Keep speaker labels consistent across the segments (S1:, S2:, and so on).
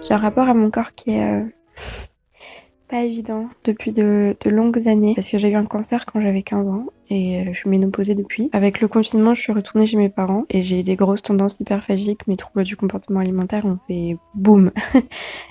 S1: J'ai un rapport à mon corps qui est pas évident depuis de longues années parce que j'ai eu un cancer quand j'avais 15 ans et je suis ménopausée depuis. Avec le confinement, je suis retournée chez mes parents et j'ai eu des grosses tendances hyperphagiques. Mes troubles du comportement alimentaire ont fait boum.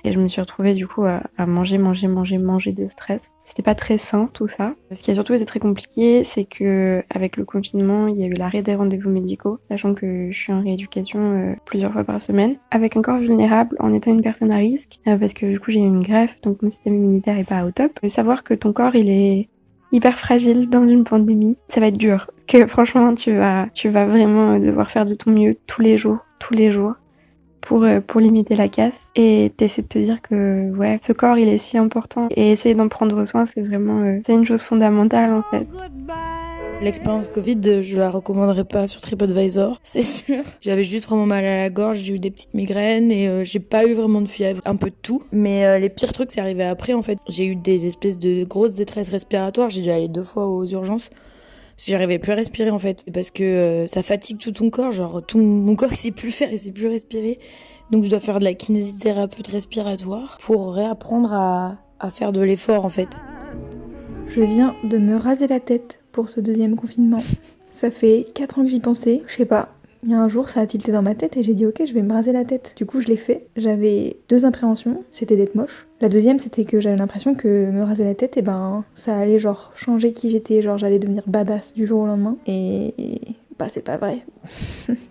S1: Et je me suis retrouvée du coup à manger de stress. C'était pas très sain tout ça. Ce qui a surtout été très compliqué, c'est que avec le confinement, il y a eu l'arrêt des rendez-vous médicaux, sachant que je suis en rééducation plusieurs fois par semaine. Avec un corps vulnérable, en étant une personne à risque, parce que du coup j'ai eu une greffe, donc mon système immunitaire est pas au top. Savoir que ton corps il est hyper fragile dans une pandémie, ça va être dur. Que franchement tu vas vraiment devoir faire de ton mieux tous les jours pour limiter la casse et t'essaies de te dire que ouais, ce corps il est si important et essayer d'en prendre soin c'est vraiment c'est une chose fondamentale en fait.
S2: L'expérience Covid, je la recommanderais pas sur TripAdvisor, c'est sûr. J'avais juste vraiment mal à la gorge, j'ai eu des petites migraines et j'ai pas eu vraiment de fièvre, un peu de tout. Mais les pires trucs, c'est arrivé après en fait. J'ai eu des espèces de grosses détresses respiratoires, j'ai dû aller 2 fois aux urgences. J'arrivais plus à respirer en fait, parce que ça fatigue tout ton corps, genre tout mon corps il sait plus faire, il sait plus respirer. Donc je dois faire de la kinésithérapeute respiratoire pour réapprendre à faire de l'effort en fait.
S3: Je viens de me raser la tête pour ce deuxième confinement. Ça fait 4 ans que j'y pensais, je sais pas. Il y a un jour, ça a tilté dans ma tête et j'ai dit ok, je vais me raser la tête. Du coup, je l'ai fait. J'avais 2 appréhensions, c'était d'être moche. La deuxième, c'était que j'avais l'impression que me raser la tête, et ben, ça allait genre changer qui j'étais, genre j'allais devenir badass du jour au lendemain. Et bah, c'est pas vrai.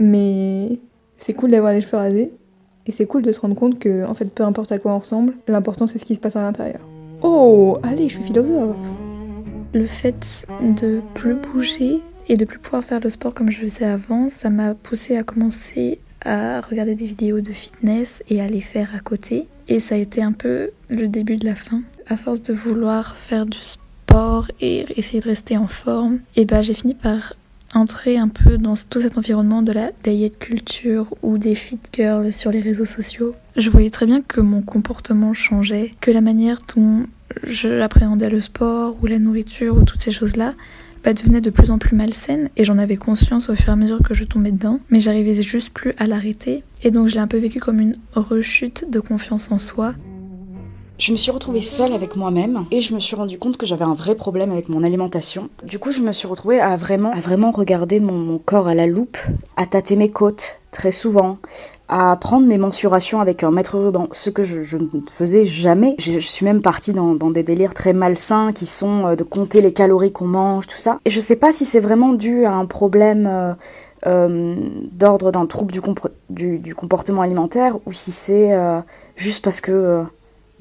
S3: Mais c'est cool d'avoir les cheveux rasés. Et c'est cool de se rendre compte que, en fait, peu importe à quoi on ressemble, l'important c'est ce qui se passe à l'intérieur. Oh, allez, je suis philosophe.
S4: Le fait de plus bouger et de plus pouvoir faire le sport comme je faisais avant, ça m'a poussée à commencer à regarder des vidéos de fitness et à les faire à côté. Et ça a été un peu le début de la fin. À force de vouloir faire du sport et essayer de rester en forme, et ben j'ai fini par entrer un peu dans tout cet environnement de la diet culture ou des fit girls sur les réseaux sociaux. Je voyais très bien que mon comportement changeait, que la manière dont j'appréhendais le sport ou la nourriture ou toutes ces choses-là devenait de plus en plus malsaine et j'en avais conscience au fur et à mesure que je tombais dedans, mais j'arrivais juste plus à l'arrêter et donc je l'ai un peu vécu comme une rechute de confiance en soi.
S5: Je me suis retrouvée seule avec moi-même et je me suis rendu compte que j'avais un vrai problème avec mon alimentation. Du coup, je me suis retrouvée à vraiment regarder mon corps à la loupe, à tâter mes côtes très souvent, à prendre mes mensurations avec un mètre ruban, ce que je ne faisais jamais. Je suis même partie dans des délires très malsains qui sont de compter les calories qu'on mange, tout ça. Et je sais pas si c'est vraiment dû à un problème d'ordre d'un trouble du comportement alimentaire ou si c'est juste parce que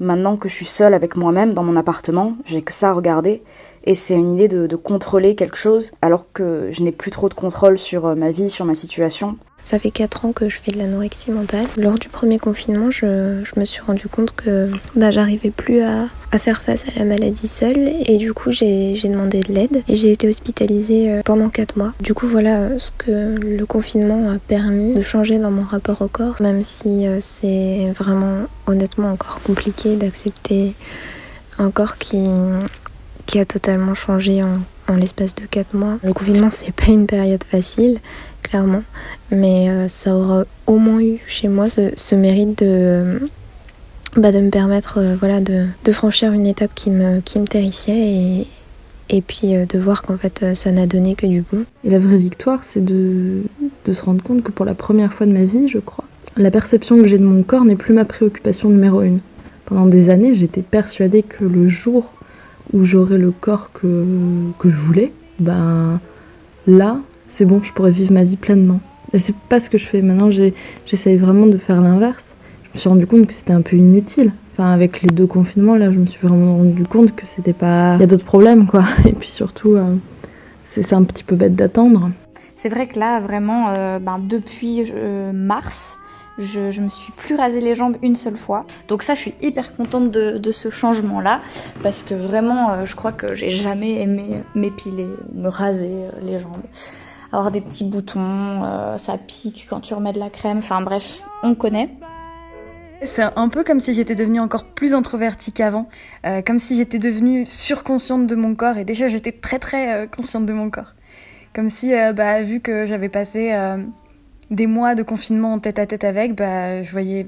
S5: maintenant que je suis seule avec moi-même dans mon appartement, j'ai que ça à regarder et c'est une idée de contrôler quelque chose alors que je n'ai plus trop de contrôle sur ma vie, sur ma situation.
S6: Ça fait 4 ans que je fais de l'anorexie mentale. Lors du premier confinement, je me suis rendu compte que j'arrivais plus à faire face à la maladie seule et du coup j'ai demandé de l'aide et j'ai été hospitalisée pendant 4 mois. Du coup voilà ce que le confinement a permis de changer dans mon rapport au corps, même si c'est vraiment honnêtement encore compliqué d'accepter un corps qui a totalement changé en l'espace de 4 mois. Le confinement c'est pas une période facile, clairement, mais ça aura au moins eu chez moi ce mérite de me permettre de franchir une étape qui me terrifiait et puis de voir qu'en fait ça n'a donné que du bon.
S7: Et la vraie victoire, c'est de se rendre compte que pour la première fois de ma vie, je crois, la perception que j'ai de mon corps n'est plus ma préoccupation numéro 1. Pendant des années, j'étais persuadée que le jour où j'aurais le corps que je voulais, là, c'est bon, je pourrais vivre ma vie pleinement. Et c'est pas ce que je fais. Maintenant, j'essaye vraiment de faire l'inverse. Je me suis rendu compte que c'était un peu inutile. Enfin, avec les 2 confinements, là, je me suis vraiment rendu compte que c'était pas... Il y a d'autres problèmes, quoi. Et puis surtout, c'est un petit peu bête d'attendre.
S8: C'est vrai que là, vraiment, depuis mars, je me suis plus rasé les jambes une seule fois. Donc ça, je suis hyper contente de ce changement-là. Parce que vraiment, je crois que j'ai jamais aimé m'épiler, me raser les jambes. Avoir des petits boutons, ça pique quand tu remets de la crème. Enfin bref, on connaît.
S9: C'est un peu comme si j'étais devenue encore plus introvertie qu'avant. Comme si j'étais devenue surconsciente de mon corps. Et déjà, j'étais très très consciente de mon corps. Comme si, vu que j'avais passé des mois de confinement en tête à tête avec, je voyais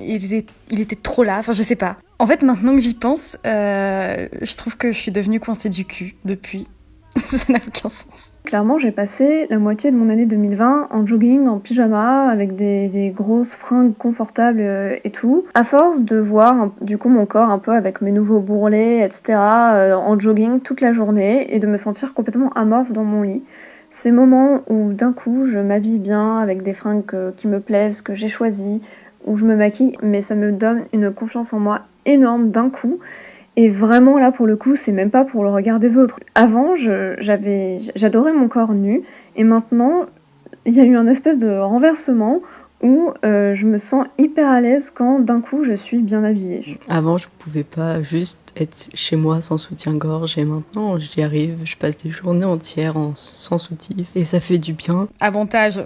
S9: il était trop là, je sais pas. En fait, maintenant que j'y pense, je trouve que je suis devenue coincée du cul depuis. Ça n'a aucun sens.
S10: Clairement, j'ai passé la moitié de mon année 2020 en jogging, en pyjama, avec des grosses fringues confortables et tout. À force de voir du coup mon corps un peu avec mes nouveaux bourrelets, etc., en jogging toute la journée et de me sentir complètement amorphe dans mon lit. Ces moments où d'un coup je m'habille bien avec des fringues qui me plaisent, que j'ai choisies, où je me maquille, mais ça me donne une confiance en moi énorme d'un coup. Et vraiment là pour le coup c'est même pas pour le regard des autres. Avant j'adorais mon corps nu et maintenant il y a eu un espèce de renversement où je me sens hyper à l'aise quand d'un coup je suis bien habillée.
S11: Avant je pouvais pas juste être chez moi sans soutien-gorge et maintenant j'y arrive, je passe des journées entières sans soutif et ça fait du bien.
S9: Avantage,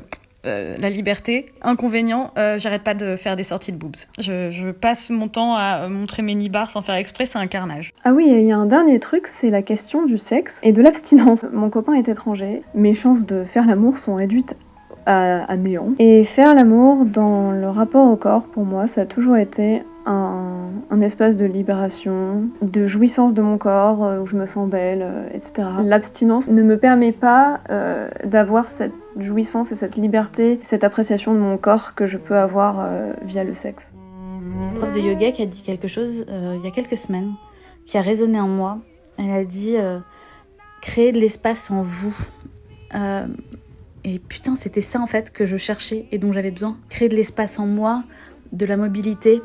S9: la liberté. Inconvénient, j'arrête pas de faire des sorties de boobs. Je passe mon temps à montrer mes nibards sans faire exprès, c'est un carnage.
S10: Ah oui, il y a un dernier truc, c'est la question du sexe et de l'abstinence. Mon copain est étranger, mes chances de faire l'amour sont réduites à néant. Et faire l'amour dans le rapport au corps, pour moi, ça a toujours été un espace de libération, de jouissance de mon corps, où je me sens belle, etc. L'abstinence ne me permet pas d'avoir cette jouissance et cette liberté, cette appréciation de mon corps que je peux avoir via le sexe.
S5: Une prof de yoga qui a dit quelque chose il y a quelques semaines, qui a résonné en moi. Elle a dit créer de l'espace en vous. Et putain, c'était ça en fait que je cherchais et dont j'avais besoin. Créer de l'espace en moi, de la mobilité,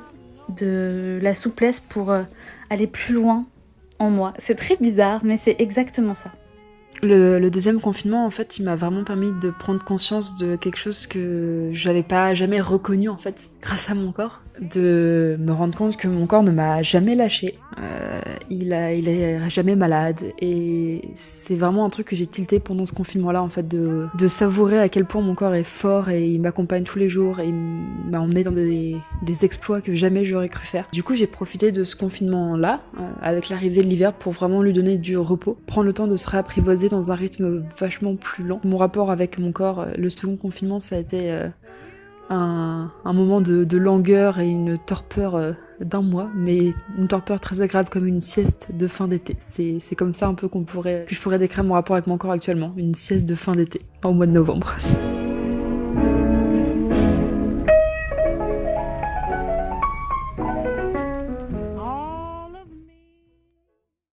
S5: de la souplesse pour aller plus loin en moi. C'est très bizarre, mais c'est exactement ça.
S12: Le deuxième confinement, en fait, il m'a vraiment permis de prendre conscience de quelque chose que je n'avais pas jamais reconnu, en fait, grâce à mon corps. De me rendre compte que mon corps ne m'a jamais lâché. Il est jamais malade. Et c'est vraiment un truc que j'ai tilté pendant ce confinement-là, en fait, de savourer à quel point mon corps est fort et il m'accompagne tous les jours et il m'a emmené dans des exploits que jamais j'aurais cru faire. Du coup, j'ai profité de ce confinement-là, avec l'arrivée de l'hiver, pour vraiment lui donner du repos, prendre le temps de se réapprivoiser dans un rythme vachement plus lent. Mon rapport avec mon corps, le second confinement, ça a été un moment de langueur et une torpeur d'un mois, mais une torpeur très agréable comme une sieste de fin d'été. C'est comme ça un peu que je pourrais décrire mon rapport avec mon corps actuellement, une sieste de fin d'été, au mois de novembre.